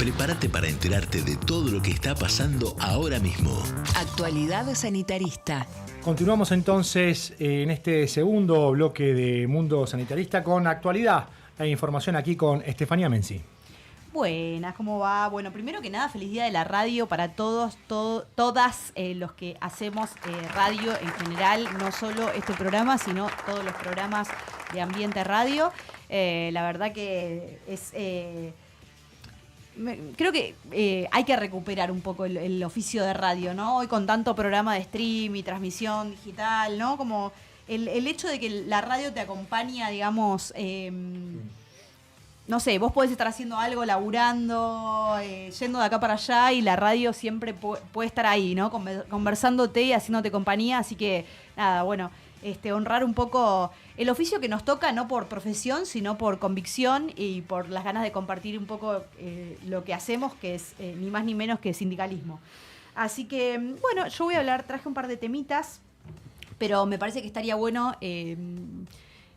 Prepárate para enterarte de todo lo que está pasando ahora mismo. Actualidad sanitarista. Continuamos entonces en este segundo bloque de Mundo Sanitarista con actualidad e información aquí con Estefanía Menzi. Buenas, ¿cómo va? Bueno, primero que nada, feliz día de la radio para todos, todas los que hacemos radio en general, no solo este programa, sino todos los programas de Ambiente Radio. La verdad que es... creo que hay que recuperar un poco el oficio de radio, ¿no? Hoy con tanto programa de stream y transmisión digital, ¿no? Como el hecho de que la radio te acompaña, digamos... no sé, vos podés estar haciendo algo, laburando, yendo de acá para allá y la radio siempre puede estar ahí, ¿no? Conversándote y haciéndote compañía. Así que, nada, bueno, honrar un poco el oficio que nos toca, no por profesión, sino por convicción y por las ganas de compartir un poco lo que hacemos, que es ni más ni menos que sindicalismo. Así que, bueno, yo voy a hablar, traje un par de temitas, pero me parece que estaría bueno...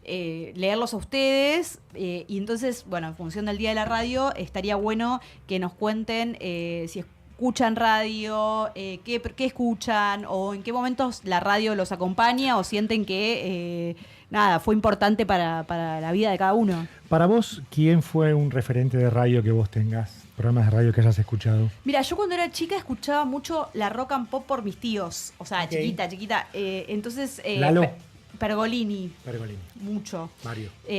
leerlos a ustedes y entonces, bueno, en función del Día de la Radio, estaría bueno que nos cuenten si escuchan radio, qué escuchan o en qué momentos la radio los acompaña o sienten que nada, fue importante para la vida de cada uno. Para vos, ¿quién fue un referente de radio que vos tengas? Programas de radio que hayas escuchado. Mira, yo cuando era chica escuchaba mucho la rock and pop por mis tíos, o sea, Okay. chiquita. Entonces... Lalo. Pergolini. Mucho.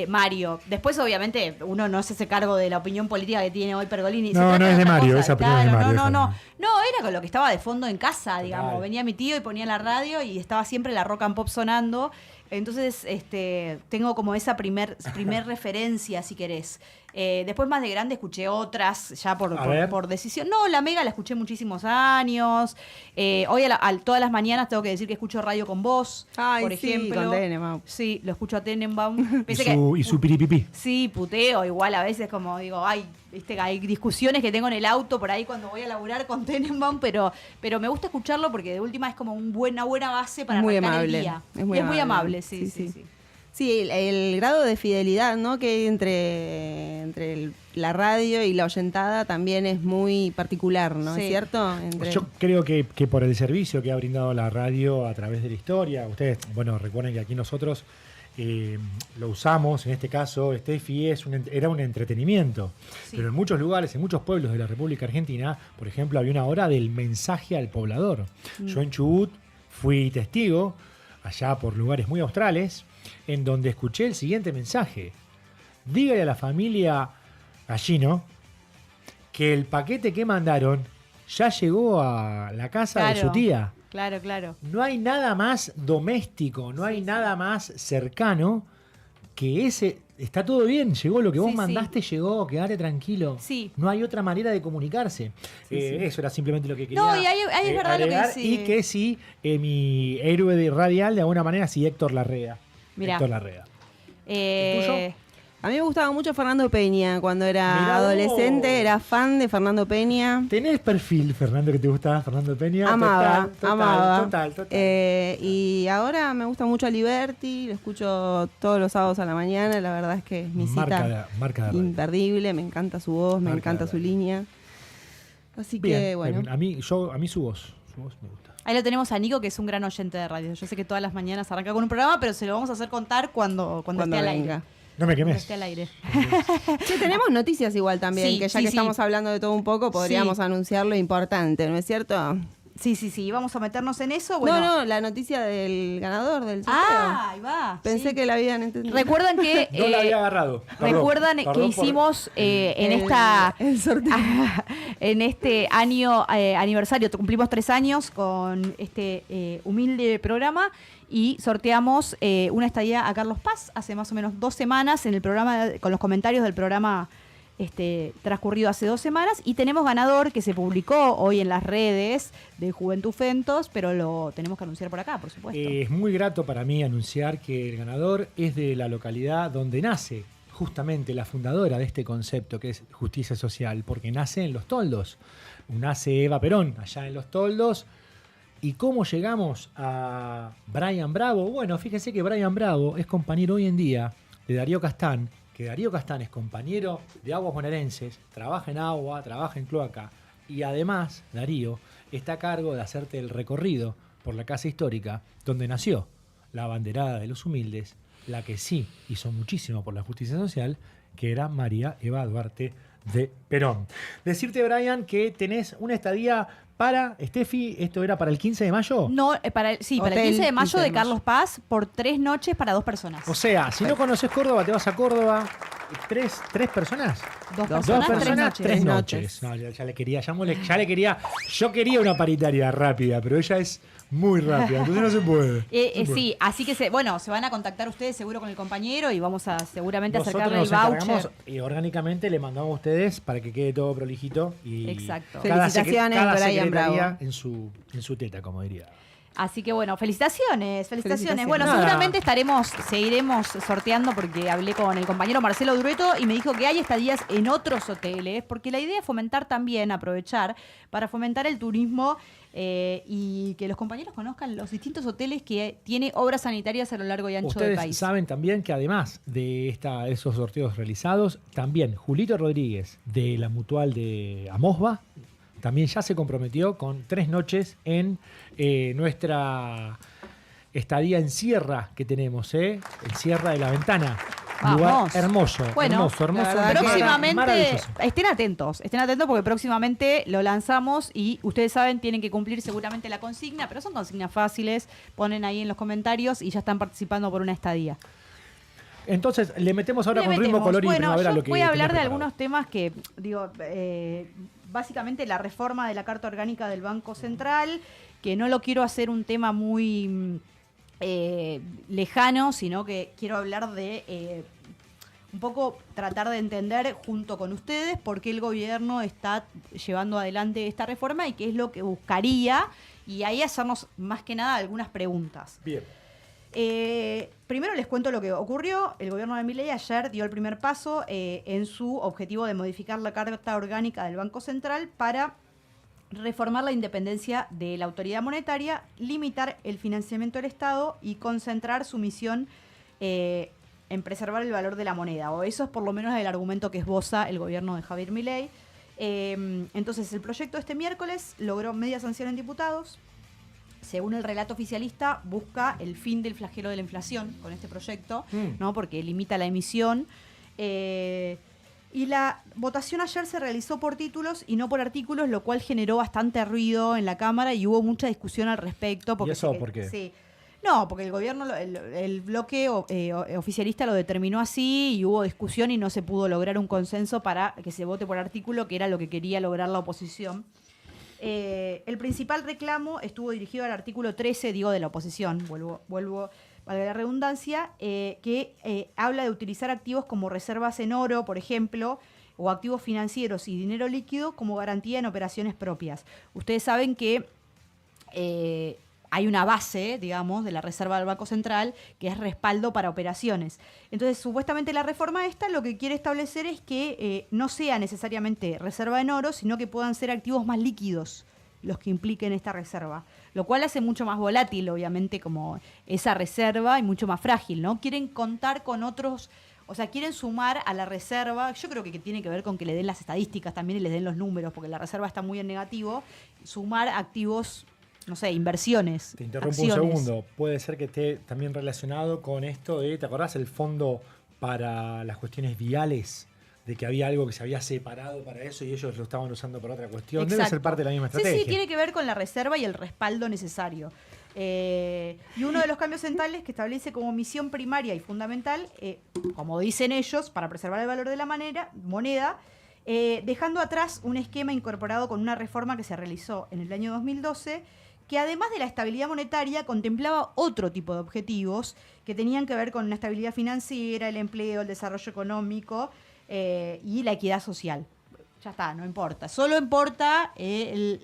Mario. Después, obviamente, uno no se hace cargo de la opinión política que tiene hoy Pergolini. No, no es de Mario, esa opinión es de Mario. No, era con lo que estaba de fondo en casa, digamos. Total. Venía mi tío y ponía la radio y estaba siempre la rock and pop sonando. Entonces, tengo como esa primer referencia, si querés. Después, más de grande, escuché otras, ya por decisión. No, la Mega la escuché muchísimos años. Hoy todas las mañanas tengo que decir que escucho Radio con Vos, por ejemplo. Con Tenenbaum. Sí, lo escucho a Tenenbaum. Y su piripipí. Sí, puteo, igual a veces como digo, hay discusiones que tengo en el auto por ahí cuando voy a laburar con Tenenbaum, pero me gusta escucharlo porque de última es como una buena base para arrancar el día. Es muy amable, sí. Sí, el grado de fidelidad, ¿no?, que hay entre la radio y la oyentada también es muy particular, ¿no? Sí. ¿Es cierto? Yo creo que por el servicio que ha brindado la radio a través de la historia, ustedes, bueno, recuerden que aquí nosotros lo usamos, en este caso, Steffi era un entretenimiento, sí. Pero en muchos lugares, en muchos pueblos de la República Argentina, por ejemplo, había una hora del mensaje al poblador. Yo en Chubut fui testigo, allá por lugares muy australes, en donde escuché el siguiente mensaje: dígale a la familia Gallino que el paquete que mandaron ya llegó a la casa de su tía. Claro. No hay nada más doméstico, no hay nada más cercano que ese. Está todo bien, llegó lo que vos mandaste, llegó, quedate tranquilo. Sí. No hay otra manera de comunicarse. Eso era simplemente lo que quería. No, y ahí es verdad lo que decís. Y que sí, mi héroe radial, de alguna manera, sí, Héctor Larrea. Mirá. Héctor Larrea. ¿El tuyo? A mí me gustaba mucho Fernando Peña. Cuando era adolescente era fan de Fernando Peña. ¿Tenés perfil, Fernando, que te gustaba Fernando Peña? Amaba. Total. Y ahora me gusta mucho a Liberty, lo escucho todos los sábados a la mañana. La verdad es que es mi cita marca de imperdible. Me encanta su voz, me encanta su línea. Así bien, que, bueno. A mí su voz me gusta. Ahí lo tenemos a Nico, que es un gran oyente de radio. Yo sé que todas las mañanas arranca con un programa, pero se lo vamos a hacer contar cuando esté al aire. No me quemes. Esté al aire. Sí, tenemos noticias igual también, Sí, que ya que estamos hablando de todo un poco, podríamos anunciar lo importante, ¿no es cierto? Sí, vamos a meternos en eso. Bueno. No, la noticia del ganador del sorteo. Ahí va. Pensé que la habían entendido. Recuerdan que... no la había agarrado. Recuerdan que hicimos el sorteo. En este año aniversario, cumplimos 3 años con este humilde programa y sorteamos una estadía a Carlos Paz hace más o menos 2 semanas en el programa, con los comentarios del programa transcurrido hace 2 semanas, y tenemos ganador que se publicó hoy en las redes de Juventud Fentos, pero lo tenemos que anunciar por acá, por supuesto. Es muy grato para mí anunciar que el ganador es de la localidad donde nace justamente la fundadora de este concepto, que es justicia social, porque nace en Los Toldos. Nace Eva Perón allá en Los Toldos. ¿Y cómo llegamos a Brian Bravo? Bueno, fíjense que Brian Bravo es compañero hoy en día de Darío Castán que Darío Castán es compañero de Aguas Bonaerenses, trabaja en agua, trabaja en cloaca, y además Darío está a cargo de hacerte el recorrido por la casa histórica donde nació la abanderada de los humildes, la que sí hizo muchísimo por la justicia social, que era María Eva Duarte de Perón. Decirte, Brian, que tenés una estadía para, Steffi, ¿esto era para el 15 de mayo? No, para el 15 de mayo de Carlos Paz por 3 noches para 2 personas. O sea, si no conoces Córdoba, te vas a Córdoba. ¿Tres personas? Dos Dos personas, 3 noches. No, ya le quería. Yo quería una paritaria rápida, pero ella es muy rápida, entonces no se puede. Sí, así que se van a contactar ustedes seguro con el compañero y vamos a seguramente Nosotros acercarle el nos voucher. encargamos y orgánicamente le mandamos a ustedes para que quede todo prolijito. Y exacto. Felicitaciones, cada Brian Bravo. en su teta, como diría. Así que bueno, felicitaciones. Bueno, Nada. seguramente seguiremos sorteando porque hablé con el compañero Marcelo Dureto y me dijo que hay estadías en otros hoteles, porque la idea es fomentar también, aprovechar para fomentar el turismo y que los compañeros conozcan los distintos hoteles que tiene obras sanitarias a lo largo y ancho del Ustedes país. saben también que además de esos sorteos realizados, también Julito Rodríguez de la Mutual de Amosba también ya se comprometió con 3 noches en nuestra estadía en Sierra que tenemos, en Sierra de la Ventana. Vamos. Lugar hermoso, Bueno, hermoso. próximamente, Maravilloso. estén atentos porque próximamente lo lanzamos y ustedes saben, tienen que cumplir seguramente la consigna, pero son consignas fáciles, ponen ahí en los comentarios y ya están participando por una estadía. Entonces, le metemos ahora con ritmo, color y bueno, primavera yo lo que voy a hablar de tenés algunos temas que, básicamente la reforma de la Carta Orgánica del Banco Central, que no lo quiero hacer un tema muy lejano, sino que quiero hablar de un poco tratar de entender junto con ustedes por qué el gobierno está llevando adelante esta reforma y qué es lo que buscaría, y ahí hacernos más que nada algunas preguntas. Bien. Primero les cuento lo que ocurrió. El gobierno de Milei ayer dio el primer paso en su objetivo de modificar la Carta Orgánica del Banco Central para reformar la independencia de la autoridad monetaria, limitar el financiamiento del Estado y concentrar su misión en preservar el valor de la moneda. O eso es por lo menos el argumento que esboza el gobierno de Javier Milei. Entonces el proyecto este miércoles logró media sanción en diputados. Según el relato oficialista, busca el fin del flagelo de la inflación con este proyecto, ¿no? Porque limita la emisión. Y la votación ayer se realizó por títulos y no por artículos, lo cual generó bastante ruido en la Cámara y hubo mucha discusión al respecto. Porque ¿Y eso por qué? Sí. No, porque el gobierno, el bloque oficialista lo determinó así y hubo discusión y no se pudo lograr un consenso para que se vote por artículo, que era lo que quería lograr la oposición. El principal reclamo estuvo dirigido al artículo 13, de la oposición, vuelvo valga la redundancia, que habla de utilizar activos como reservas en oro, por ejemplo, o activos financieros y dinero líquido como garantía en operaciones propias. Ustedes saben que hay una base, digamos, de la Reserva del Banco Central que es respaldo para operaciones. Entonces, supuestamente la reforma esta lo que quiere establecer es que no sea necesariamente reserva en oro, sino que puedan ser activos más líquidos los que impliquen esta reserva, lo cual hace mucho más volátil, obviamente, como esa reserva y mucho más frágil, ¿no? Quieren contar con otros, o sea, quieren sumar a la reserva, yo creo que tiene que ver con que le den las estadísticas también y les den los números, porque la reserva está muy en negativo, sumar activos, no sé, inversiones. Te interrumpo acciones. un segundo. Puede ser que esté también relacionado con esto de, ¿te acordás el fondo para las cuestiones viales? De que había algo que se había separado para eso y ellos lo estaban usando para otra cuestión. Exacto. Debe ser parte de la misma estrategia. Sí, tiene que ver con la reserva y el respaldo necesario. Y uno de los cambios centrales que establece como misión primaria y fundamental, como dicen ellos, para preservar el valor de la moneda, dejando atrás un esquema incorporado con una reforma que se realizó en el año 2012, que además de la estabilidad monetaria contemplaba otro tipo de objetivos que tenían que ver con la estabilidad financiera, el empleo, el desarrollo económico y la equidad social. Ya está, no importa. Solo importa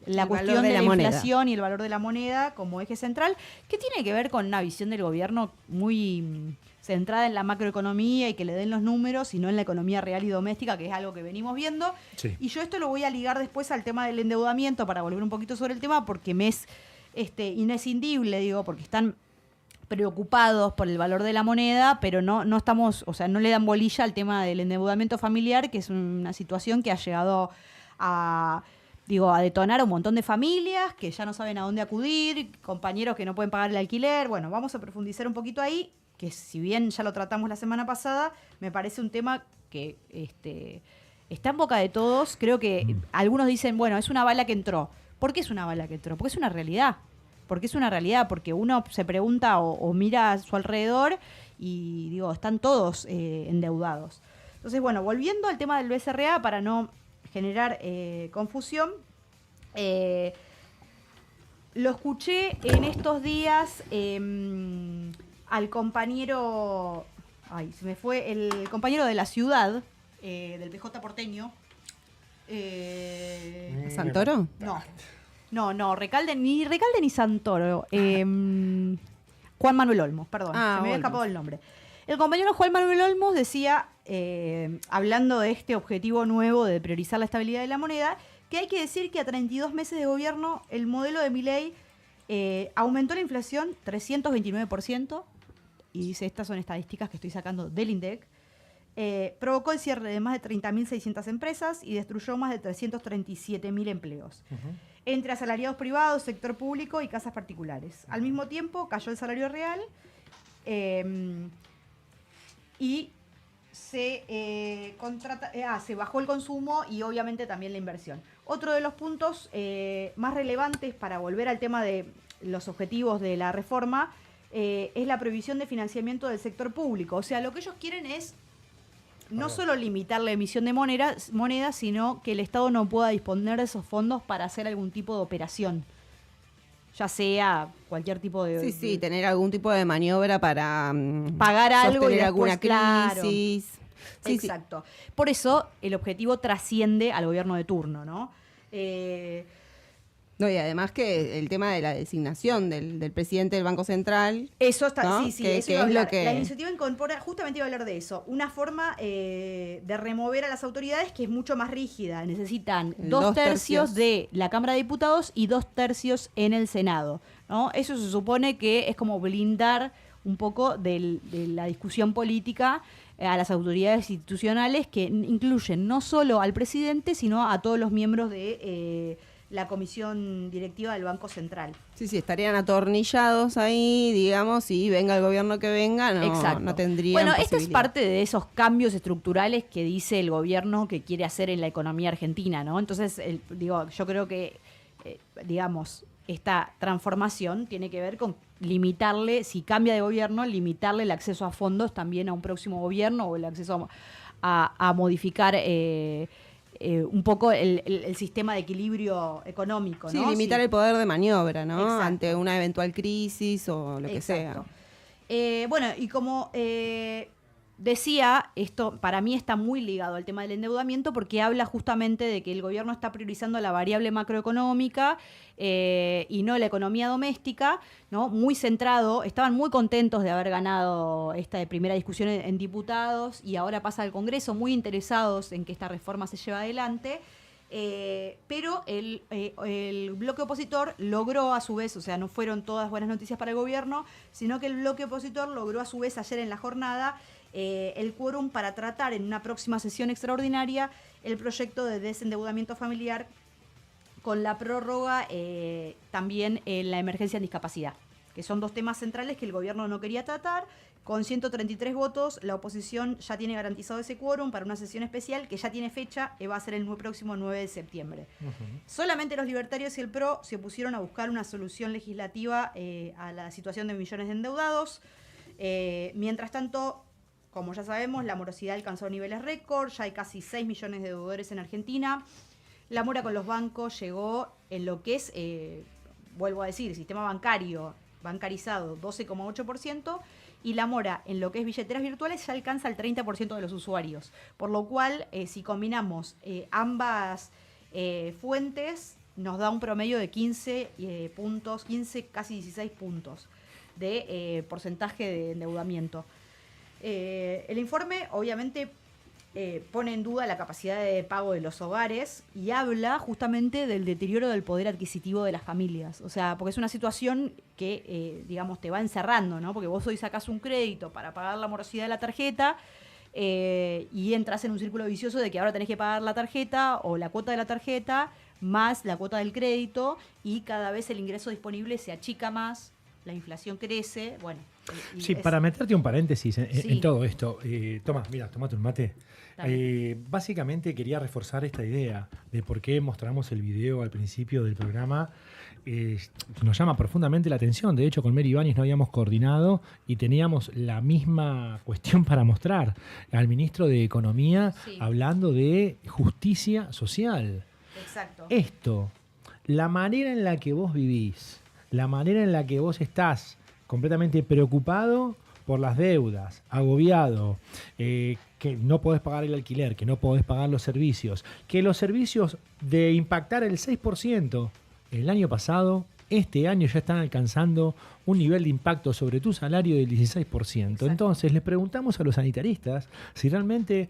la cuestión de la inflación y el valor de la moneda como eje central, que tiene que ver con una visión del gobierno muy centrada en la macroeconomía y que le den los números y no en la economía real y doméstica, que es algo que venimos viendo. Sí. Y yo esto lo voy a ligar después al tema del endeudamiento para volver un poquito sobre el tema, porque me es inescindible, porque están preocupados por el valor de la moneda, pero no estamos, o sea, no le dan bolilla al tema del endeudamiento familiar, que es una situación que ha llegado a detonar a un montón de familias que ya no saben a dónde acudir, compañeros que no pueden pagar el alquiler. Bueno, vamos a profundizar un poquito ahí, que si bien ya lo tratamos la semana pasada, me parece un tema que está en boca de todos. Creo que algunos dicen, bueno, es una bala que entró. ¿Por qué es una bala que entró? Porque es una realidad. Porque uno se pregunta o mira a su alrededor y están todos endeudados. Entonces, bueno, volviendo al tema del BCRA, para no generar confusión, lo escuché en estos días al compañero, se me fue, el compañero de La Ciudad, del PJ porteño. ¿Santoro? No, Recalde ni Santoro. Juan Manuel Olmos, perdón, se me había escapado el nombre. El compañero Juan Manuel Olmos decía, hablando de este objetivo nuevo de priorizar la estabilidad de la moneda, que hay que decir que a 32 meses de gobierno el modelo de Milei aumentó la inflación 329%, y dice, estas son estadísticas que estoy sacando del INDEC, provocó el cierre de más de 30.600 empresas y destruyó más de 337.000 empleos. Entre asalariados privados, sector público y casas particulares. Al mismo tiempo cayó el salario real y se bajó el consumo y obviamente también la inversión. Otro de los puntos más relevantes para volver al tema de los objetivos de la reforma es la prohibición de financiamiento del sector público. O sea, lo que ellos quieren es no solo limitar la emisión de monedas, sino que el Estado no pueda disponer de esos fondos para hacer algún tipo de operación. Ya sea cualquier tipo de... Sí, tener algún tipo de maniobra para pagar algo y después, alguna crisis. Claro. Exacto. Por eso el objetivo trasciende al gobierno de turno, ¿no? No, y además que el tema de la designación del presidente del Banco Central. Eso está, ¿no? sí, que, eso que iba a es hablar. lo que... La iniciativa incorpora, justamente iba a hablar de eso, una forma de remover a las autoridades que es mucho más rígida. Necesitan dos tercios de la Cámara de Diputados y 2/3 en el Senado, ¿no? Eso se supone que es como blindar un poco de la discusión política a las autoridades institucionales, que incluyen no solo al presidente, sino a todos los miembros de la comisión directiva del Banco Central. Sí, estarían atornillados ahí, digamos, y venga el gobierno que venga, no tendrían Bueno, posibilidad. esto es parte de esos cambios estructurales que dice el gobierno que quiere hacer en la economía argentina, ¿no? Entonces, yo creo que, esta transformación tiene que ver con limitarle, si cambia de gobierno, limitarle el acceso a fondos también a un próximo gobierno, o el acceso a modificar un poco el sistema de equilibrio económico, ¿no? Sí, limitar el poder de maniobra, ¿no? Exacto. Ante una eventual crisis o lo que sea. Bueno, y como decía, esto para mí está muy ligado al tema del endeudamiento, porque habla justamente de que el gobierno está priorizando la variable macroeconómica y no la economía doméstica, ¿no? Muy centrado, estaban muy contentos de haber ganado esta primera discusión en diputados, y ahora pasa al Congreso, muy interesados en que esta reforma se lleve adelante. Pero el bloque opositor logró a su vez, o sea, no fueron todas buenas noticias para el gobierno, sino que el bloque opositor logró a su vez ayer en la jornada el quórum para tratar en una próxima sesión extraordinaria el proyecto de desendeudamiento familiar, con la prórroga también en la emergencia en discapacidad, que son dos temas centrales que el gobierno no quería tratar. Con 133 votos, la oposición ya tiene garantizado ese quórum para una sesión especial que ya tiene fecha, va a ser el próximo 9 de septiembre. Solamente los libertarios y el PRO se opusieron a buscar una solución legislativa a la situación de millones de endeudados. Mientras tanto, como ya sabemos, la morosidad alcanzó niveles récord, ya hay casi 6 millones de deudores en Argentina. La mora con los bancos llegó en lo que es, vuelvo a decir, sistema bancarizado 12,8%, y la mora en lo que es billeteras virtuales ya alcanza el 30% de los usuarios. Por lo cual, si combinamos ambas fuentes, nos da un promedio de 15 puntos, 15, casi 16 puntos de porcentaje de endeudamiento. El informe, obviamente, pone en duda la capacidad de pago de los hogares y habla justamente del deterioro del poder adquisitivo de las familias. O sea, porque es una situación que, digamos, te va encerrando, ¿no? Porque vos hoy sacás un crédito para pagar la morosidad de la tarjeta y entras en un círculo vicioso de que ahora tenés que pagar la tarjeta o la cuota de la tarjeta más la cuota del crédito y cada vez el ingreso disponible se achica más, la inflación crece, bueno. Sí, para meterte un paréntesis en todo esto, tomate un mate. Básicamente quería reforzar esta idea de por qué mostramos el video al principio del programa. Nos llama profundamente la atención. De hecho, con Mary Ibáñez no habíamos coordinado y teníamos la misma cuestión para mostrar al ministro de Economía hablando de justicia social. Exacto. Esto, la manera en la que vos vivís, la manera en la que vos estás completamente preocupado por las deudas, agobiado, que no podés pagar el alquiler, que no podés pagar los servicios, que los servicios de impactar el 6% el año pasado, este año ya están alcanzando un nivel de impacto sobre tu salario del 16%. Exacto. Entonces les preguntamos a los sanitaristas si realmente,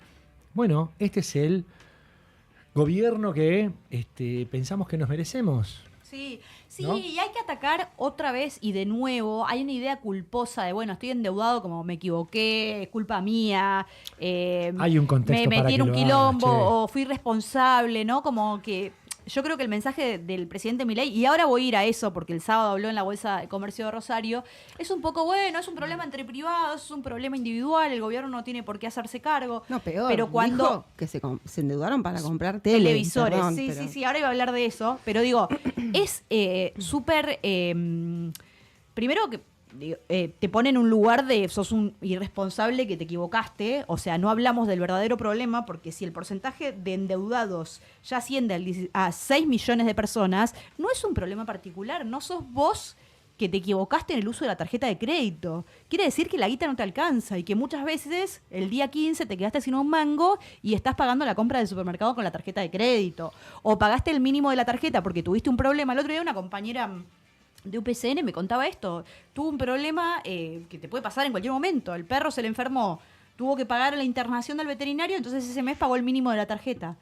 bueno, este es el gobierno que pensamos que nos merecemos. Sí, ¿no? Y hay que atacar otra vez y de nuevo. Hay una idea culposa de, bueno, estoy endeudado, como me equivoqué, es culpa mía. Hay un contexto me para metí que en un lo quilombo hagas, o fui responsable, ¿no? Como que yo creo que el mensaje del presidente Milei, y ahora voy a ir a eso porque el sábado habló en la Bolsa de Comercio de Rosario, es un poco, bueno, es un problema entre privados, es un problema individual, el gobierno no tiene por qué hacerse cargo. No, peor, pero cuando dijo que se endeudaron para comprar televisores. Perdón, Sí, ahora iba a hablar de eso, pero digo, es súper, primero que te pone en un lugar de sos un irresponsable que te equivocaste, o sea, no hablamos del verdadero problema, porque si el porcentaje de endeudados ya asciende a 6 millones de personas, no es un problema particular, no sos vos que te equivocaste en el uso de la tarjeta de crédito. Quiere decir que la guita no te alcanza y que muchas veces el día 15 te quedaste sin un mango y estás pagando la compra del supermercado con la tarjeta de crédito. O pagaste el mínimo de la tarjeta porque tuviste un problema. El otro día una compañera de UPCN me contaba esto. Tuvo un problema que te puede pasar en cualquier momento. El perro se le enfermó, tuvo que pagar la internación del veterinario, entonces ese mes pagó el mínimo de la tarjeta.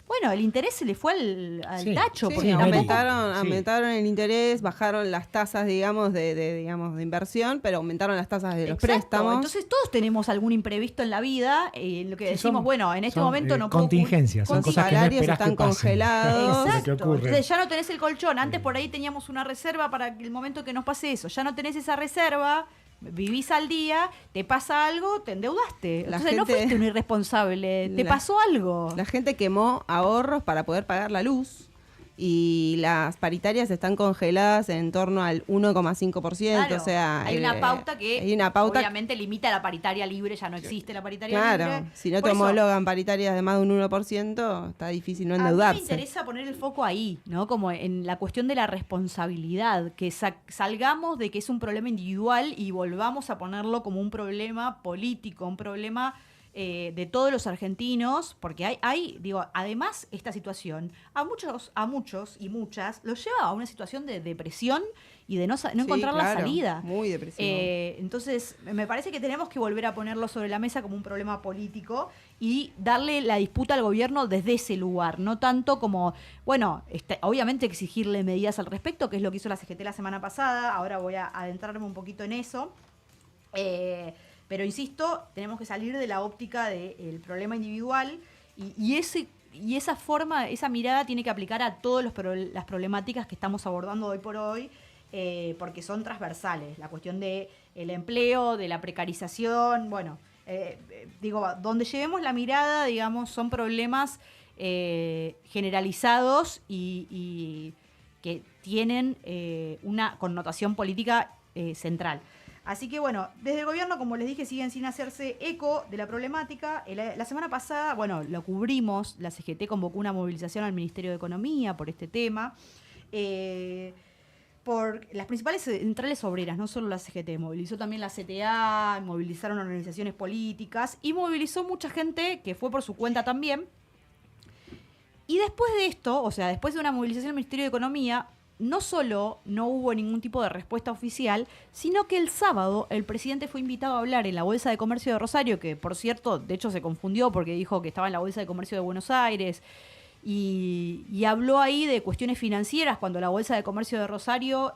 Bueno, el interés se le fue al tacho. Sí, porque aumentaron el interés, bajaron las tasas, digamos, de inversión, pero aumentaron las tasas de los préstamos. Entonces todos tenemos algún imprevisto en la vida, en lo que decimos, bueno, en este momento no puedo... Contingencias, son cosas que no esperás están que pasen. congelados. Exacto. Entonces ya no tenés el colchón. Antes por ahí teníamos una reserva para el momento que nos pase eso. Ya no tenés esa reserva, vivís al día, te pasa algo, te endeudaste. Entonces no fuiste un irresponsable, te pasó algo. La gente quemó ahorros para poder pagar la luz y las paritarias están congeladas en torno al 1,5%. Claro, o sea, hay una pauta que obviamente limita la paritaria libre, ya no existe la paritaria libre. Claro, si no por te eso, homologan paritarias de más de un 1%, está difícil no endeudarse. A mí me interesa poner el foco ahí, ¿no? Como en la cuestión de la responsabilidad, que salgamos de que es un problema individual y volvamos a ponerlo como un problema político, un problema de todos los argentinos, porque digo, además esta situación a muchos y muchas los lleva a una situación de depresión y de no encontrar la salida. Muy depresivo. Entonces, me parece que tenemos que volver a ponerlo sobre la mesa como un problema político y darle la disputa al gobierno desde ese lugar, no tanto como, bueno, obviamente exigirle medidas al respecto, que es lo que hizo la CGT la semana pasada. Ahora voy a adentrarme un poquito en eso. Pero insisto, tenemos que salir de la óptica del problema individual y esa forma, esa mirada tiene que aplicar a todas las problemáticas que estamos abordando hoy por hoy, porque son transversales. La cuestión del empleo, de la precarización, bueno, digo, donde llevemos la mirada, digamos, son problemas generalizados y que tienen una connotación política central. Así que bueno, desde el gobierno, como les dije, siguen sin hacerse eco de la problemática. La semana pasada, bueno, lo cubrimos, la CGT convocó una movilización al Ministerio de Economía por este tema. Por las principales centrales obreras, no solo la CGT, movilizó también la CTA, movilizaron organizaciones políticas y movilizó mucha gente que fue por su cuenta también. Y después de esto, o sea, después de una movilización del Ministerio de Economía, no solo no hubo ningún tipo de respuesta oficial, sino que el sábado el presidente fue invitado a hablar en la Bolsa de Comercio de Rosario, que por cierto, de hecho se confundió porque dijo que estaba en la Bolsa de Comercio de Buenos Aires, y habló ahí de cuestiones financieras, cuando la Bolsa de Comercio de Rosario,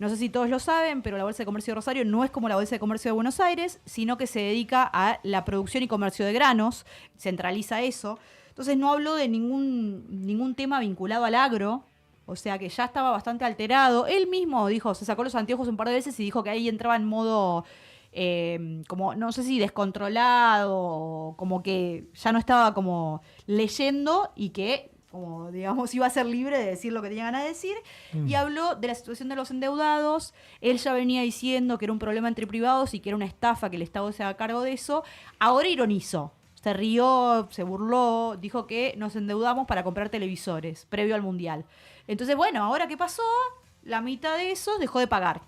no sé si todos lo saben, pero la Bolsa de Comercio de Rosario no es como la Bolsa de Comercio de Buenos Aires, sino que se dedica a la producción y comercio de granos, centraliza eso. Entonces no habló de ningún tema vinculado al agro, o sea que ya estaba bastante alterado. Él mismo dijo, se sacó los anteojos un par de veces y dijo que ahí entraba en modo, como no sé si descontrolado, como que ya no estaba como leyendo y que, como digamos, iba a ser libre de decir lo que tenía ganas de decir. Y habló de la situación de los endeudados. Él ya venía diciendo que era un problema entre privados y que era una estafa, que el Estado se haga cargo de eso. Ahora ironizó. Se rió, se burló, dijo que nos endeudamos para comprar televisores previo al Mundial. Entonces, bueno, ¿ahora qué pasó? La mitad de esos dejó de pagar.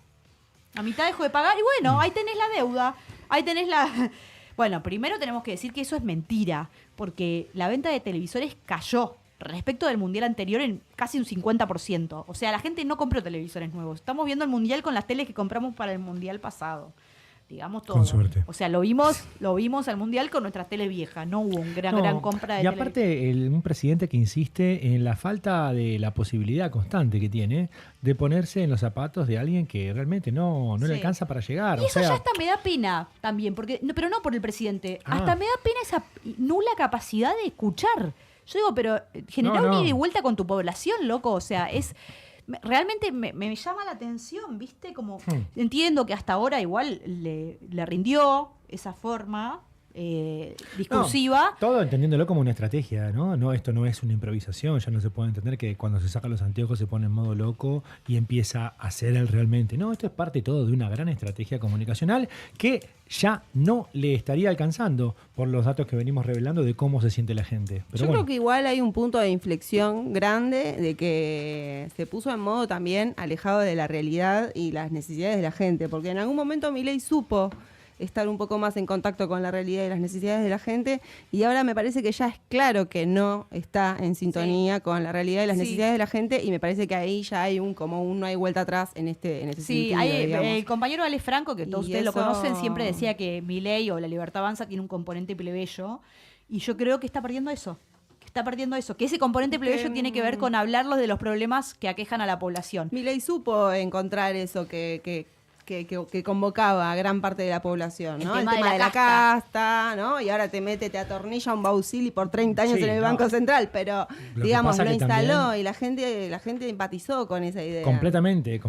La mitad dejó de pagar y bueno, ahí tenés la deuda. Ahí tenés la... Bueno, primero tenemos que decir que eso es mentira, porque la venta de televisores cayó respecto del Mundial anterior en casi un 50%. O sea, la gente no compró televisores nuevos. Estamos viendo el Mundial con las teles que compramos para el Mundial pasado. Digamos todo. Con suerte. O sea, lo vimos al Mundial con nuestras teles viejas. No hubo un gran compra de Y aparte, un presidente que insiste en la falta de la posibilidad constante que tiene de ponerse en los zapatos de alguien que realmente no le alcanza para llegar. Y eso ya hasta me da pena también, porque pero no por el presidente. Hasta me da pena esa nula capacidad de escuchar. Yo digo, pero generar un ida y vuelta con tu población, loco. O sea, realmente me llama la atención, ¿viste? Como entiendo que hasta ahora igual le rindió esa forma discursiva. Todo entendiéndolo como una estrategia, ¿no? No, esto no es una improvisación. Ya no se puede entender que cuando se saca los anteojos se pone en modo loco y empieza a ser él realmente. No, esto es parte todo de una gran estrategia comunicacional que ya no le estaría alcanzando por los datos que venimos revelando de cómo se siente la gente. Pero Yo creo que igual hay un punto de inflexión grande de que se puso en modo también alejado de la realidad y las necesidades de la gente, porque en algún momento Milei supo estar un poco más en contacto con la realidad y las necesidades de la gente, y ahora me parece que ya es claro que no está en sintonía con la realidad y las necesidades de la gente, y me parece que ahí ya hay no hay vuelta atrás en ese sentido. El compañero Alex Franco, que todos ustedes lo conocen, siempre decía que Milei o la Libertad Avanza tiene un componente plebeyo, y yo creo que está perdiendo eso. Que ese componente plebeyo tiene que ver con hablarlos de los problemas que aquejan a la población. Milei supo encontrar eso que convocaba a gran parte de la población, ¿no? El tema de la casta, ¿no? Y ahora te atornilla un Bausili por 30 años en el Banco Central, pero digamos, lo instaló y la gente empatizó con esa idea. Completamente,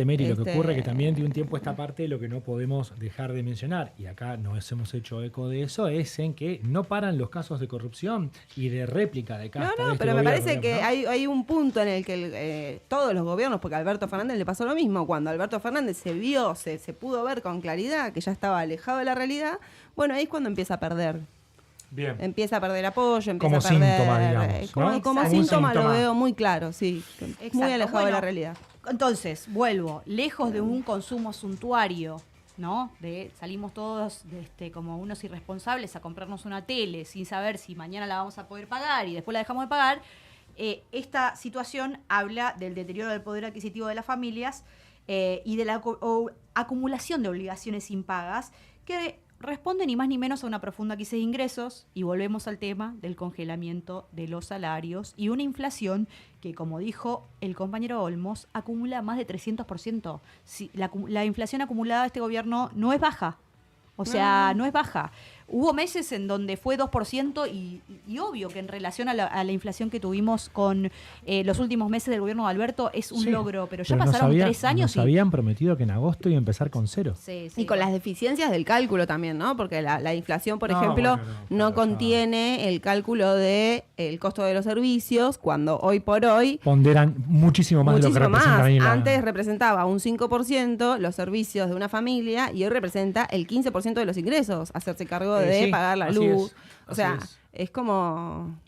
Mary. Lo que ocurre es que también de un tiempo esta parte lo que no podemos dejar de mencionar, y acá nos hemos hecho eco de eso, es en que no paran los casos de corrupción y de réplica de casta. Pero me parece que hay un punto en el que todos los gobiernos, porque a Alberto Fernández le pasó lo mismo, cuando Alberto Fernández se vio, se pudo ver con claridad que ya estaba alejado de la realidad, bueno, ahí es cuando empieza a perder. Bien. Empieza a perder apoyo, como a perder... síntoma, digamos, ¿no? Como síntoma lo veo muy claro, sí. Exacto. Muy alejado de la realidad. Entonces, vuelvo, lejos de un consumo suntuario, ¿no? Salimos todos como unos irresponsables a comprarnos una tele sin saber si mañana la vamos a poder pagar y después la dejamos de pagar. Esta situación habla del deterioro del poder adquisitivo de las familias y de la acumulación de obligaciones impagas que responde ni más ni menos a una profunda crisis de ingresos, y volvemos al tema del congelamiento de los salarios y una inflación que, como dijo el compañero Olmos, acumula más de 300%. La inflación acumulada de este gobierno no es baja, no es baja. Hubo meses en donde fue 2% y obvio que en relación a la inflación que tuvimos con los últimos meses del gobierno de Alberto es un logro, pero ya pasaron 3 años. Nos habían prometido que en agosto iba a empezar con 0. Sí. Y con las deficiencias del cálculo también, ¿no? Porque la inflación, por ejemplo, no contiene el cálculo de el costo de los servicios, cuando hoy por hoy ponderan muchísimo más de lo que representa ahí Antes representaba un 5% los servicios de una familia y hoy representa el 15% de los ingresos, hacerse cargo de pagar la luz. Es como...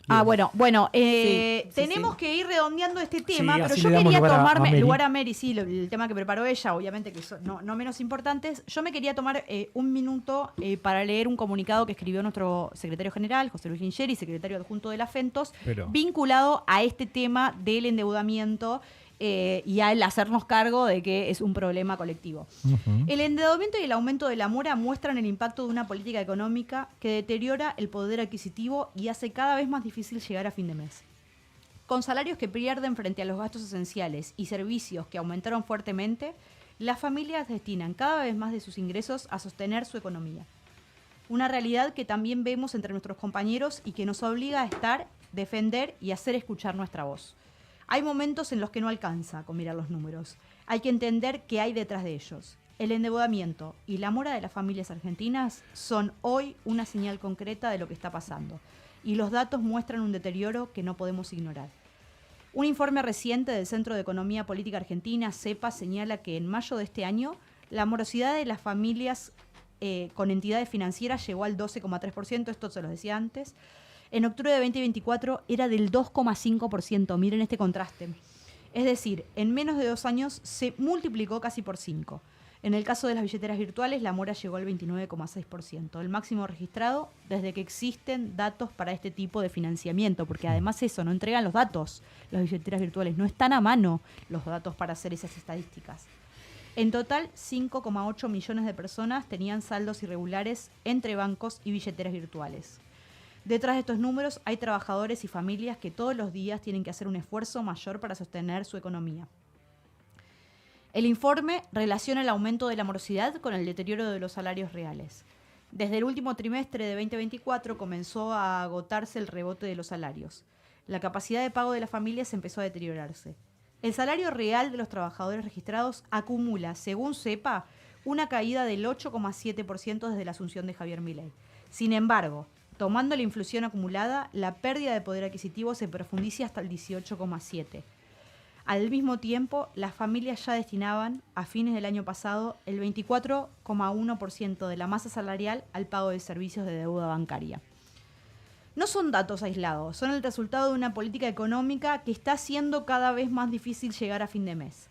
tenemos que ir redondeando este tema, pero yo quería tomarme lugar a Mary, el tema que preparó ella, obviamente que son no menos importantes. Yo me quería tomar un minuto para leer un comunicado que escribió nuestro secretario general, José Luis Lingeri, secretario adjunto de la FENTOS, vinculado a este tema del endeudamiento y al hacernos cargo de que es un problema colectivo. El endeudamiento y el aumento de la mora muestran el impacto de una política económica que deteriora el poder adquisitivo y hace cada vez más difícil llegar a fin de mes. Con salarios que pierden frente a los gastos esenciales y servicios que aumentaron fuertemente, las familias destinan cada vez más de sus ingresos a sostener su economía. Una realidad que también vemos entre nuestros compañeros y que nos obliga a estar, defender y hacer escuchar nuestra voz. Hay momentos en los que no alcanza con mirar los números. Hay que entender qué hay detrás de ellos. El endeudamiento y la mora de las familias argentinas son hoy una señal concreta de lo que está pasando. Y los datos muestran un deterioro que no podemos ignorar. Un informe reciente del Centro de Economía Política Argentina, CEPA, señala que en mayo de este año la morosidad de las familias con entidades financieras llegó al 12,3%, esto se los decía antes. En octubre de 2024 era del 2,5%, miren este contraste. Es decir, en menos de 2 años se multiplicó casi por 5. En el caso de las billeteras virtuales, la mora llegó al 29,6%, el máximo registrado desde que existen datos para este tipo de financiamiento, porque además eso, no entregan los datos, las billeteras virtuales, no están a mano los datos para hacer esas estadísticas. En total, 5,8 millones de personas tenían saldos irregulares entre bancos y billeteras virtuales. Detrás de estos números hay trabajadores y familias que todos los días tienen que hacer un esfuerzo mayor para sostener su economía. El informe relaciona el aumento de la morosidad con el deterioro de los salarios reales. Desde el último trimestre de 2024 comenzó a agotarse el rebote de los salarios. La capacidad de pago de las familias empezó a deteriorarse. El salario real de los trabajadores registrados acumula, según CEPA, una caída del 8,7% desde la asunción de Javier Milei. Sin embargo, tomando la inflación acumulada, la pérdida de poder adquisitivo se profundiza hasta el 18,7%. Al mismo tiempo, las familias ya destinaban, a fines del año pasado, el 24,1% de la masa salarial al pago de servicios de deuda bancaria. No son datos aislados, son el resultado de una política económica que está haciendo cada vez más difícil llegar a fin de mes.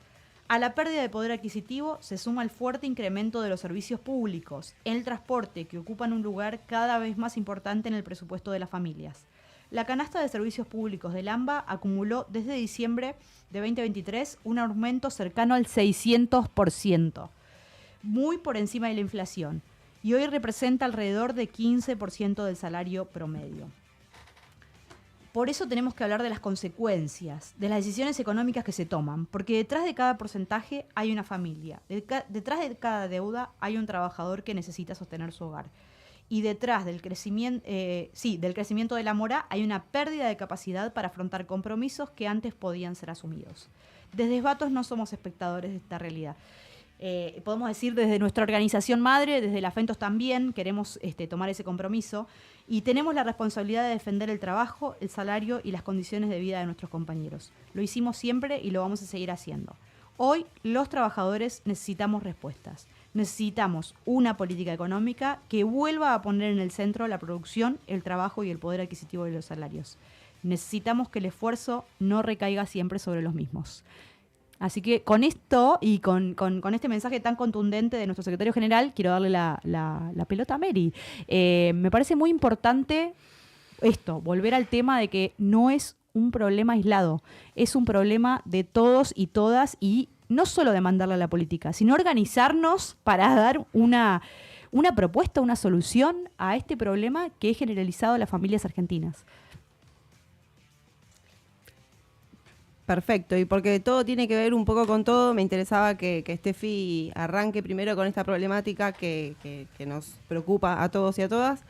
A la pérdida de poder adquisitivo se suma el fuerte incremento de los servicios públicos, el transporte, que ocupan un lugar cada vez más importante en el presupuesto de las familias. La canasta de servicios públicos del AMBA acumuló desde diciembre de 2023 un aumento cercano al 600%, muy por encima de la inflación, y hoy representa alrededor de 15% del salario promedio. Por eso tenemos que hablar de las consecuencias, de las decisiones económicas que se toman, porque detrás de cada porcentaje hay una familia, detrás de cada deuda hay un trabajador que necesita sostener su hogar. Y detrás del crecimiento de la mora hay una pérdida de capacidad para afrontar compromisos que antes podían ser asumidos. Desde Esbatos no somos espectadores de esta realidad. Podemos decir desde nuestra organización madre, desde la FENTOS también, queremos tomar ese compromiso y tenemos la responsabilidad de defender el trabajo, el salario y las condiciones de vida de nuestros compañeros. Lo hicimos siempre y lo vamos a seguir haciendo. Hoy los trabajadores necesitamos respuestas. Necesitamos una política económica que vuelva a poner en el centro la producción, el trabajo y el poder adquisitivo de los salarios. Necesitamos que el esfuerzo no recaiga siempre sobre los mismos. Así que con esto y con este mensaje tan contundente de nuestro secretario general, quiero darle la pelota a Mary. Me parece muy importante esto, volver al tema de que no es un problema aislado, es un problema de todos y todas y no solo demandarle a la política, sino organizarnos para dar una propuesta, una solución a este problema que es generalizado a las familias argentinas. Perfecto, y porque todo tiene que ver un poco con todo, me interesaba que Steffi arranque primero con esta problemática que nos preocupa a todos y a todas,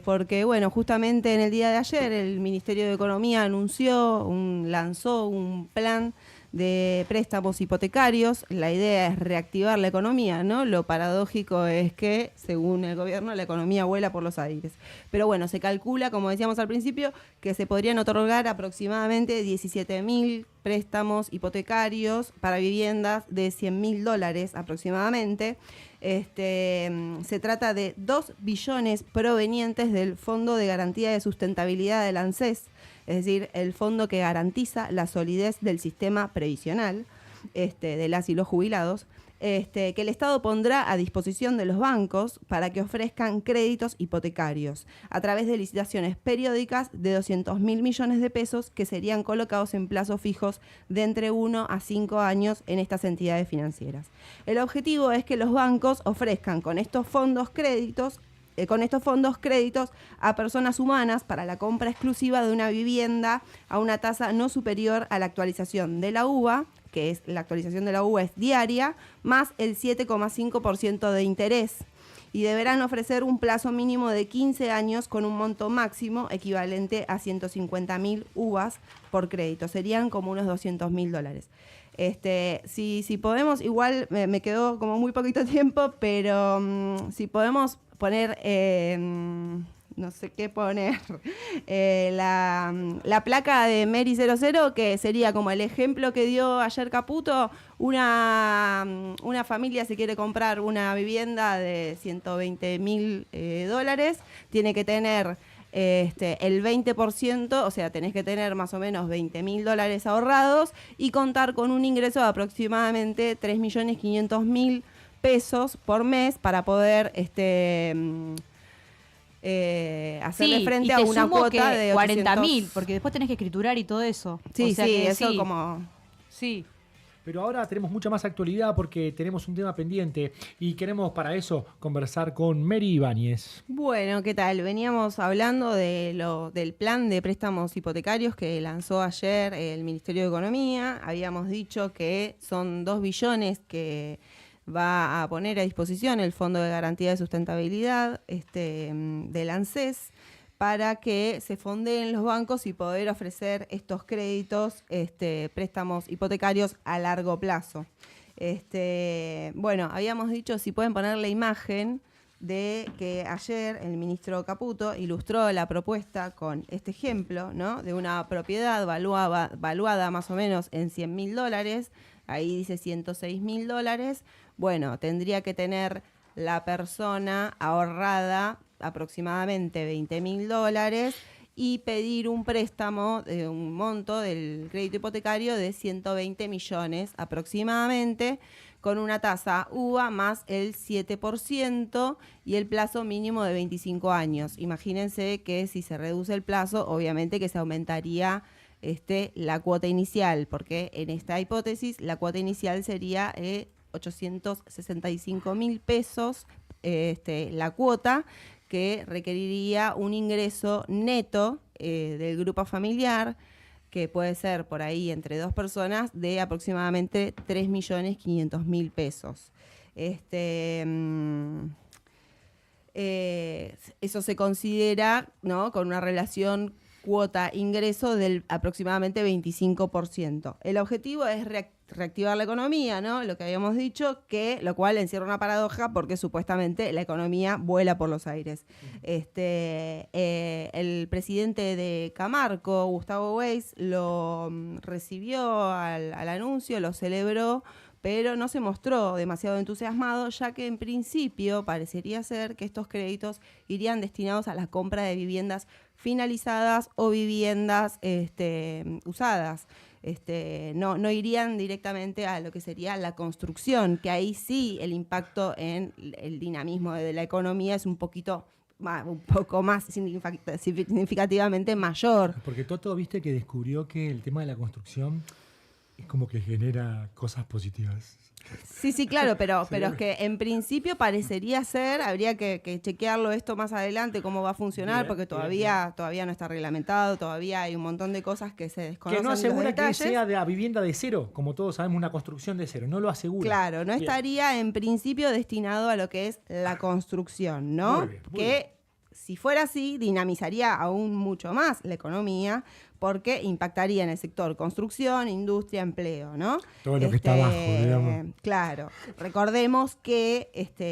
porque bueno, justamente en el día de ayer el Ministerio de Economía lanzó un plan de préstamos hipotecarios. La idea es reactivar la economía, ¿no? Lo paradójico es que, según el gobierno, la economía vuela por los aires. Pero bueno, se calcula, como decíamos al principio, que se podrían otorgar aproximadamente 17.000 préstamos hipotecarios para viviendas de $100.000 aproximadamente. Se trata de 2 billones provenientes del Fondo de Garantía de Sustentabilidad del ANSES, es decir, el fondo que garantiza la solidez del sistema previsional de las y los jubilados. que el Estado pondrá a disposición de los bancos para que ofrezcan créditos hipotecarios a través de licitaciones periódicas de 200.000 millones de pesos que serían colocados en plazos fijos de entre 1 a 5 años en estas entidades financieras. El objetivo es que los bancos ofrezcan con estos fondos créditos a personas humanas para la compra exclusiva de una vivienda a una tasa no superior a la actualización de la UVA, que es la actualización de la UVA es diaria, más el 7,5% de interés. Y deberán ofrecer un plazo mínimo de 15 años con un monto máximo equivalente a 150.000 UVAs por crédito. Serían como unos $200.000. Si podemos, igual me quedó como muy poquito tiempo, pero si podemos poner, no sé qué poner, la placa de Mary 00, que sería como el ejemplo que dio ayer Caputo. Una familia se quiere comprar una vivienda de $120.000, tiene que tener el 20%, o sea, tenés que tener más o menos $20.000 ahorrados y contar con un ingreso de aproximadamente 3.500.000 pesos por mes para poder hacerle frente a una cuota de 40.000, porque después tenés que escriturar y todo eso. Sí, o sea eso como... Sí. Pero ahora tenemos mucha más actualidad porque tenemos un tema pendiente y queremos para eso conversar con Mary Ibáñez. Bueno, ¿qué tal? Veníamos hablando del plan de préstamos hipotecarios que lanzó ayer el Ministerio de Economía. Habíamos dicho que son 2 billones que va a poner a disposición el Fondo de Garantía de Sustentabilidad del ANSES para que se fondeen los bancos y poder ofrecer estos créditos, préstamos hipotecarios a largo plazo. Bueno, habíamos dicho, si pueden poner la imagen de que ayer el ministro Caputo ilustró la propuesta con este ejemplo, ¿no? De una propiedad valuada más o menos en $100.000, ahí dice $106.000. Bueno, tendría que tener la persona ahorrada aproximadamente $20.000 y pedir un préstamo de un monto del crédito hipotecario de 120 millones aproximadamente, con una tasa UVA más el 7% y el plazo mínimo de 25 años. Imagínense que si se reduce el plazo, obviamente que se aumentaría la cuota inicial, porque en esta hipótesis la cuota inicial sería 865.000 pesos la cuota, que requeriría un ingreso neto del grupo familiar, que puede ser por ahí entre 2 personas, de aproximadamente 3.500.000 pesos. Eso se considera, ¿no?, con una relación cuota-ingreso del aproximadamente 25%. El objetivo es reactivar la economía, ¿no? Lo que habíamos dicho, lo cual encierra una paradoja porque supuestamente la economía vuela por los aires. El presidente de Camarco, Gustavo Weiss, lo recibió al anuncio, lo celebró, pero no se mostró demasiado entusiasmado, ya que en principio parecería ser que estos créditos irían destinados a la compra de viviendas finalizadas o viviendas usadas. No irían directamente a lo que sería la construcción, que ahí sí el impacto en el dinamismo de la economía es un poco más significativamente mayor. Porque Toto, viste que descubrió que el tema de la construcción es como que genera cosas positivas. Sí, claro, pero es que en principio parecería ser, habría que chequearlo esto más adelante, cómo va a funcionar, porque todavía no está reglamentado, todavía hay un montón de cosas que se desconocen. Que no asegura que detalles. sea de vivienda de cero, como todos sabemos, una construcción de cero, no lo asegura. Claro, no estaría en principio destinado a lo que es la construcción, ¿no? Muy bien. Si fuera así, dinamizaría aún mucho más la economía, porque impactaría en el sector construcción, industria, empleo, ¿no? Todo lo que está abajo, digamos. Claro. Recordemos que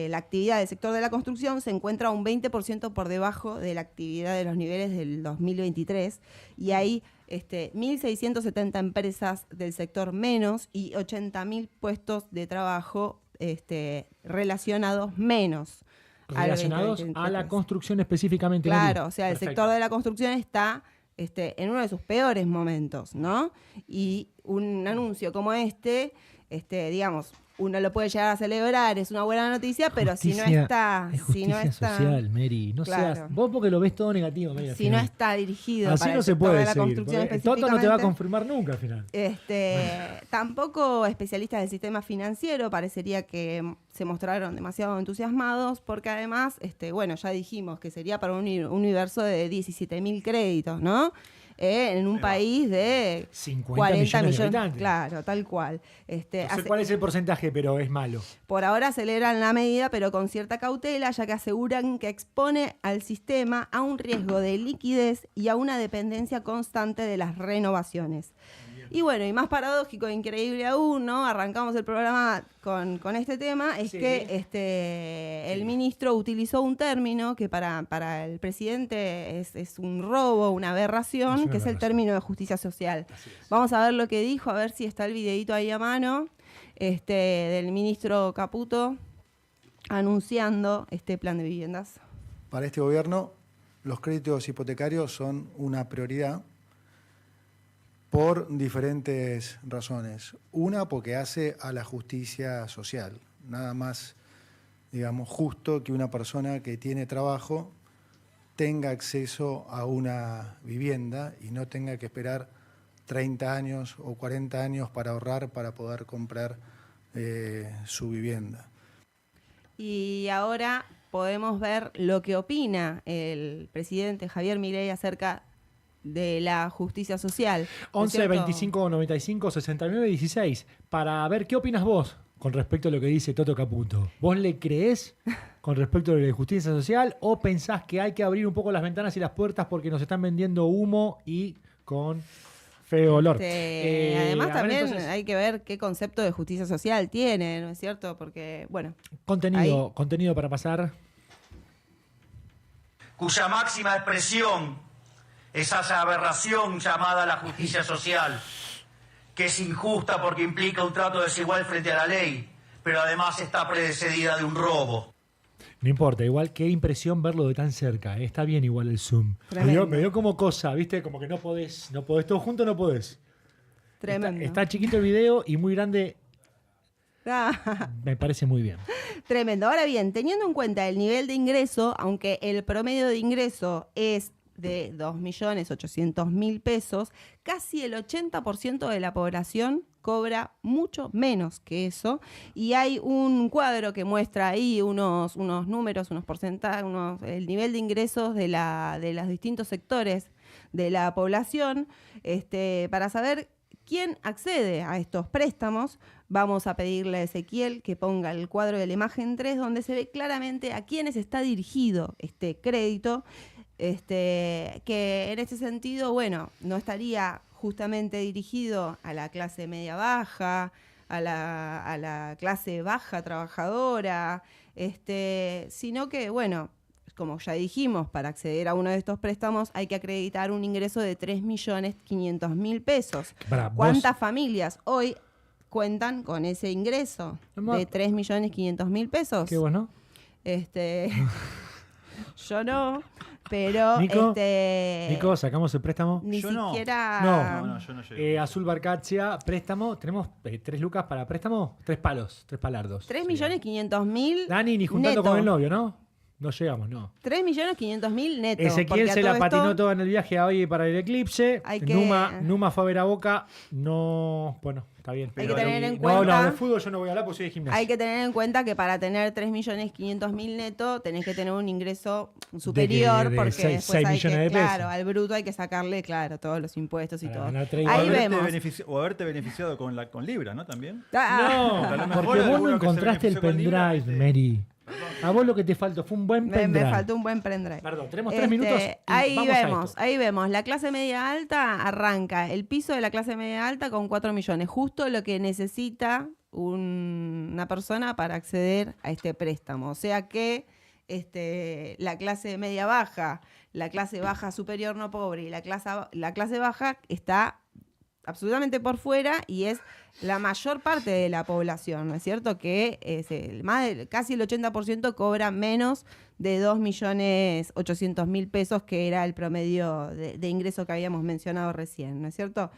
la actividad del sector de la construcción se encuentra un 20% por debajo de la actividad de los niveles del 2023, y hay 1.670 empresas del sector menos y 80.000 puestos de trabajo relacionados menos. Relacionados a la construcción específicamente. Claro, o sea, Perfecto. el sector de la construcción está en uno de sus peores momentos, ¿no? Y un anuncio como digamos, uno lo puede llegar a celebrar, es una buena noticia, pero si no está... Es justicia social, Mary. No claro. seas... Vos porque lo ves todo negativo, Mary. Si no está dirigido así para no el se sector puede de la seguir. construcción Toto no te va a específicamente, confirmar nunca al final. Tampoco especialistas del sistema financiero parecería que se mostraron demasiado entusiasmados, porque además, bueno, ya dijimos que sería para un universo de 17.000 créditos, ¿no? En un país de 50 40 millones de millones. habitantes. Claro, tal cual. No sé cuál es el porcentaje, pero es malo. Por ahora aceleran la medida, pero con cierta cautela, ya que aseguran que expone al sistema a un riesgo de liquidez y a una dependencia constante de las renovaciones. Y bueno, y más paradójico e increíble aún, ¿no? Arrancamos el programa con este tema, es que el ministro utilizó un término que para el presidente es un robo, una aberración, que es el término de justicia social. Vamos a ver lo que dijo, a ver si está el videíto ahí a mano, del ministro Caputo anunciando este plan de viviendas. Para este gobierno, los créditos hipotecarios son una prioridad por diferentes razones. Una, porque hace a la justicia social. Nada más, digamos, justo que una persona que tiene trabajo tenga acceso a una vivienda y no tenga que esperar 30 años o 40 años para ahorrar para poder comprar su vivienda. Y ahora podemos ver lo que opina el presidente Javier Milei acerca de la justicia social. 11 25 95 69 16 para ver qué opinas vos con respecto a lo que dice Toto Caputo. ¿Vos le creés con respecto a la justicia social o pensás que hay que abrir un poco las ventanas y las puertas porque nos están vendiendo humo y con feo olor? Además también entonces, hay que ver qué concepto de justicia social tiene, ¿no es cierto? Porque, bueno... Contenido para pasar. Cuya máxima expresión es esa aberración llamada la justicia social, que es injusta porque implica un trato desigual frente a la ley, pero además está precedida de un robo. No importa, igual qué impresión verlo de tan cerca. Está bien igual el zoom. Me dio como cosa, ¿viste? Como que no podés todo junto, no podés. Tremendo. Está chiquito el video y muy grande. Me parece muy bien. Tremendo. Ahora bien, teniendo en cuenta el nivel de ingreso, aunque el promedio de ingreso es de 2.800.000 pesos, casi el 80% de la población cobra mucho menos que eso, y hay un cuadro que muestra ahí unos números, unos porcentajes, el nivel de ingresos de los distintos sectores de la población, para saber quién accede a estos préstamos. Vamos a pedirle a Ezequiel que ponga el cuadro de la imagen 3, donde se ve claramente a quiénes está dirigido este crédito, que en este sentido, bueno, no estaría justamente dirigido a la clase media-baja, a la clase baja trabajadora, sino que, bueno, como ya dijimos, para acceder a uno de estos préstamos hay que acreditar un ingreso de 3.500.000 pesos. ¿Cuántas familias hoy cuentan con ese ingreso de 3.500.000 pesos? Qué bueno. Yo no, pero Nico, ¿sacamos el préstamo? Ni yo siquiera. No, yo no llego. Azul Barcacia, préstamo. ¿Tenemos 3 lucas para préstamo? 3 palos, 3 palardos. 3.500.000. Dani, ni juntando neto. con el novio, ¿no? No llegamos, no. 3.500.000 neto. Ezequiel se la patinó toda en el viaje a hoy para el eclipse. Numa fue a ver a Boca. No, bueno, está bien. Hay que tener en cuenta. No, de fútbol yo no voy a hablar porque soy de gimnasia. Hay que tener en cuenta que para tener 3.500.000 neto tenés que tener un ingreso superior, de porque 6 después hay millones que, de pesos. claro, al bruto hay que sacarle, claro, todos los impuestos y Para todo. ganar 30. Ahí vemos. O haberte beneficiado con Libra, ¿no? También. No, A lo mejor porque vos no alguno que se encontraste el benefició con Libra, pendrive, Mary. A vos lo que te faltó fue un buen pendrive. Me faltó un buen pendrive. Perdón, tenemos 3 minutos. Y Ahí vemos. La clase media alta arranca. El piso de la clase media alta con 4 millones. Justo lo que necesita una persona para acceder a este préstamo. O sea que la clase media baja, la clase baja superior no pobre y la clase baja está absolutamente por fuera y es la mayor parte de la población, ¿no es cierto? Que casi el 80% cobra menos de 2.800.000 pesos, que era el promedio de ingreso que habíamos mencionado recién, ¿no es cierto?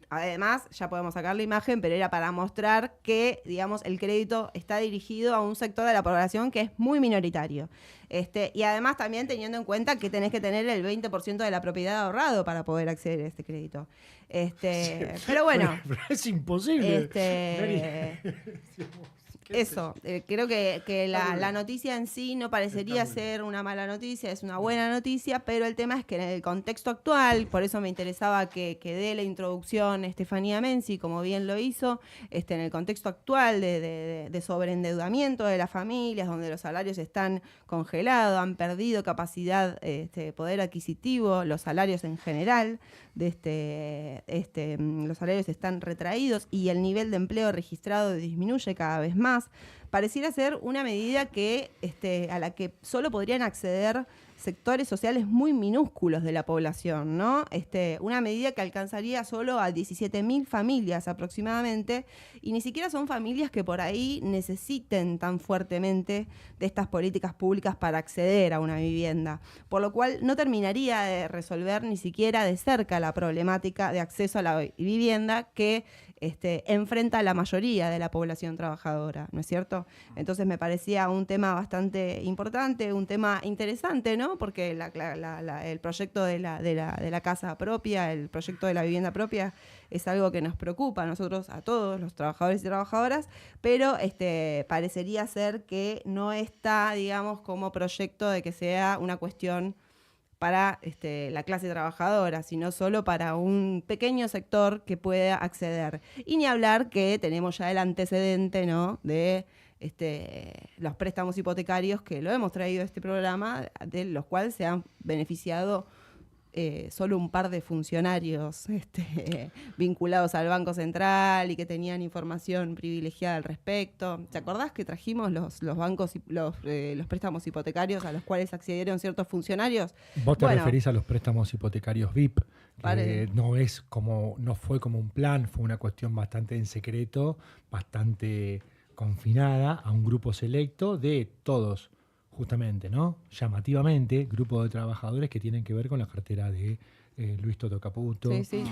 Además, ya podemos sacar la imagen, pero era para mostrar que, digamos, el crédito está dirigido a un sector de la población que es muy minoritario. Y además también teniendo en cuenta que tenés que tener el 20% de la propiedad ahorrado para poder acceder a este crédito. Pero bueno. Pero es imposible. Eso, creo que la noticia en sí no parecería ser una mala noticia, es una buena noticia, pero el tema es que en el contexto actual, por eso me interesaba que dé la introducción Estefanía Menzi, como bien lo hizo, en el contexto actual de sobreendeudamiento de las familias, donde los salarios están congelados, han perdido capacidad, poder adquisitivo, los salarios en general, los salarios están retraídos y el nivel de empleo registrado disminuye cada vez más. Pareciera ser una medida que a la que solo podrían acceder sectores sociales muy minúsculos de la población, ¿no? Una medida que alcanzaría solo a 17.000 familias aproximadamente, y ni siquiera son familias que por ahí necesiten tan fuertemente de estas políticas públicas para acceder a una vivienda, por lo cual no terminaría de resolver ni siquiera de cerca la problemática de acceso a la vivienda que enfrenta a la mayoría de la población trabajadora, ¿no es cierto? Entonces me parecía un tema bastante importante, un tema interesante, ¿no? Porque el proyecto de la casa propia, el proyecto de la vivienda propia es algo que nos preocupa a nosotros, a todos los trabajadores y trabajadoras, pero parecería ser que no está, digamos, como proyecto de que sea una cuestión para la clase trabajadora, sino solo para un pequeño sector que pueda acceder. Y ni hablar que tenemos ya el antecedente, ¿no?, de los préstamos hipotecarios, que lo hemos traído a este programa, de los cuales se han beneficiado solo un par de funcionarios vinculados al Banco Central y que tenían información privilegiada al respecto. ¿Te acordás que trajimos los bancos, los préstamos hipotecarios a los cuales accedieron ciertos funcionarios? Vos te referís a los préstamos hipotecarios VIP, que no fue como un plan, fue una cuestión bastante en secreto, bastante confinada a un grupo selecto de todos, justamente, ¿no? Llamativamente, grupo de trabajadores que tienen que ver con la cartera de Luis Toto Caputo y sus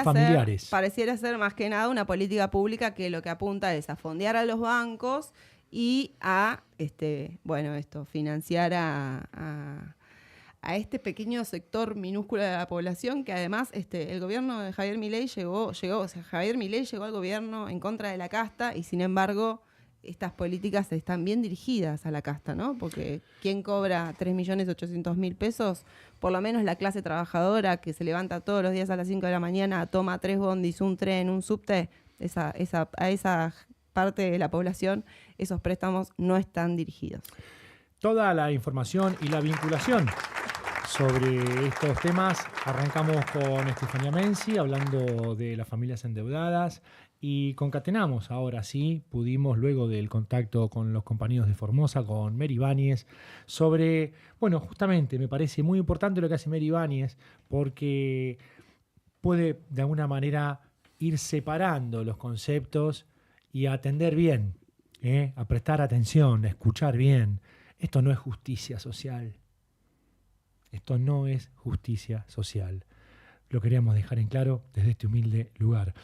familiares. Pareciera ser más que nada una política pública que lo que apunta es a fondear a los bancos y a financiar a este pequeño sector minúsculo de la población, que además el gobierno de Javier Milei Javier Milei llegó al gobierno en contra de la casta y sin embargo estas políticas están bien dirigidas a la casta, ¿no? Porque ¿quién cobra 3.800.000 pesos? Por lo menos la clase trabajadora que se levanta todos los días a las 5 de la mañana, toma 3 bondis, un tren, un subte, a esa parte de la población esos préstamos no están dirigidos. Toda la información y la vinculación sobre estos temas arrancamos con Estefanía Menzi hablando de las familias endeudadas y concatenamos, ahora sí, pudimos luego del contacto con los compañeros de Formosa, con Mary Ibáñez, sobre, justamente me parece muy importante lo que hace Mary Ibáñez porque puede de alguna manera ir separando los conceptos y atender bien, a prestar atención, a escuchar bien. Esto no es justicia social. Esto no es justicia social. Lo queríamos dejar en claro desde este humilde lugar.